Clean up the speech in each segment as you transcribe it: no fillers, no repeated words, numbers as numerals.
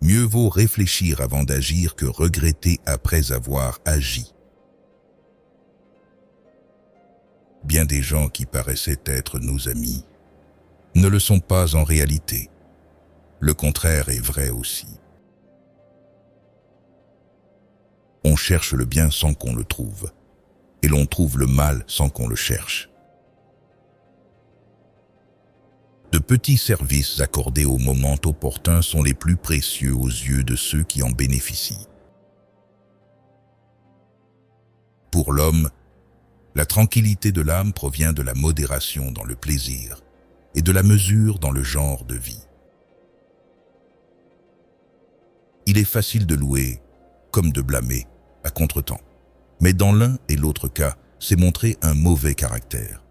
Mieux vaut réfléchir avant d'agir que regretter après avoir agi. Bien des gens qui paraissaient être nos amis ne le sont pas en réalité. Le contraire est vrai aussi. On cherche le bien sans qu'on le trouve, et l'on trouve le mal sans qu'on le cherche. De petits services accordés au moment opportun sont les plus précieux aux yeux de ceux qui en bénéficient. Pour l'homme, la tranquillité de l'âme provient de la modération dans le plaisir et de la mesure dans le genre de vie. Il est facile de louer comme de blâmer à contretemps, mais dans l'un et l'autre cas, c'est montrer un mauvais caractère.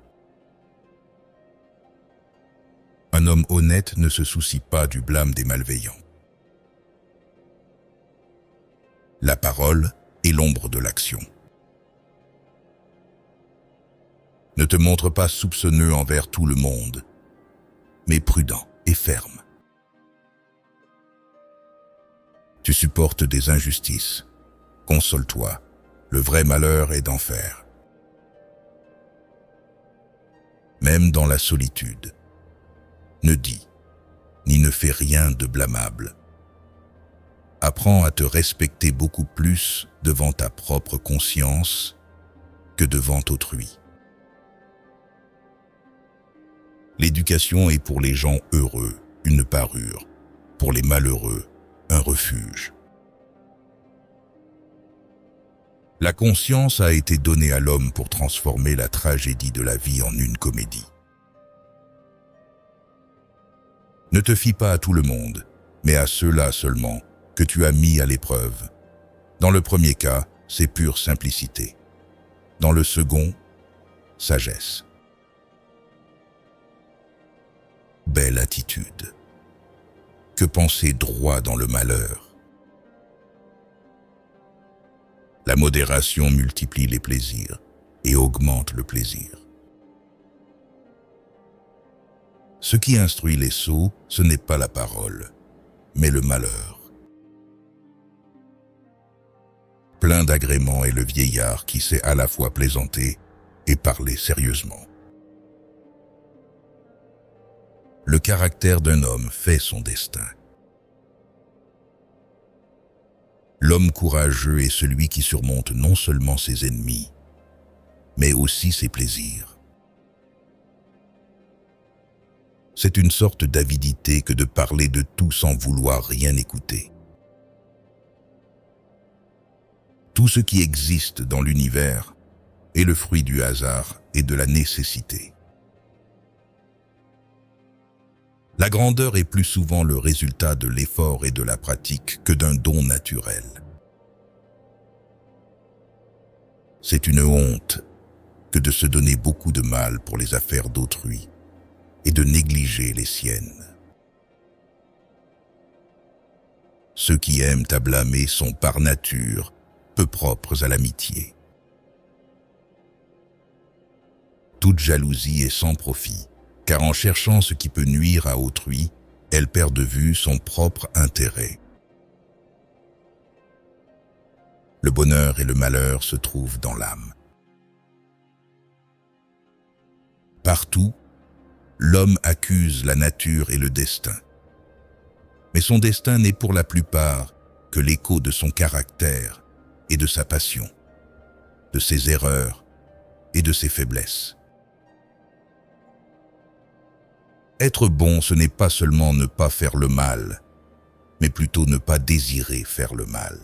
Un homme honnête ne se soucie pas du blâme des malveillants. La parole est l'ombre de l'action. Ne te montre pas soupçonneux envers tout le monde, mais prudent et ferme. Tu supportes des injustices. Console-toi, le vrai malheur est d'enfer. Même dans la solitude, ne dis, ni ne fais rien de blâmable. Apprends à te respecter beaucoup plus devant ta propre conscience que devant autrui. L'éducation est pour les gens heureux une parure, pour les malheureux un refuge. La conscience a été donnée à l'homme pour transformer la tragédie de la vie en une comédie. Ne te fie pas à tout le monde, mais à ceux-là seulement que tu as mis à l'épreuve. Dans le premier cas, c'est pure simplicité. Dans le second, sagesse. Belle attitude. Que penser droit dans le malheur. La modération multiplie les plaisirs et augmente le plaisir. Ce qui instruit les sots, ce n'est pas la parole, mais le malheur. Plein d'agréments est le vieillard qui sait à la fois plaisanter et parler sérieusement. Le caractère d'un homme fait son destin. L'homme courageux est celui qui surmonte non seulement ses ennemis, mais aussi ses plaisirs. C'est une sorte d'avidité que de parler de tout sans vouloir rien écouter. Tout ce qui existe dans l'univers est le fruit du hasard et de la nécessité. La grandeur est plus souvent le résultat de l'effort et de la pratique que d'un don naturel. C'est une honte que de se donner beaucoup de mal pour les affaires d'autrui et de négliger les siennes. Ceux qui aiment à blâmer sont par nature peu propres à l'amitié. Toute jalousie est sans profit, car en cherchant ce qui peut nuire à autrui, elle perd de vue son propre intérêt. Le bonheur et le malheur se trouvent dans l'âme. Partout, l'homme accuse la nature et le destin. Mais son destin n'est pour la plupart que l'écho de son caractère et de sa passion, de ses erreurs et de ses faiblesses. Être bon, ce n'est pas seulement ne pas faire le mal, mais plutôt ne pas désirer faire le mal.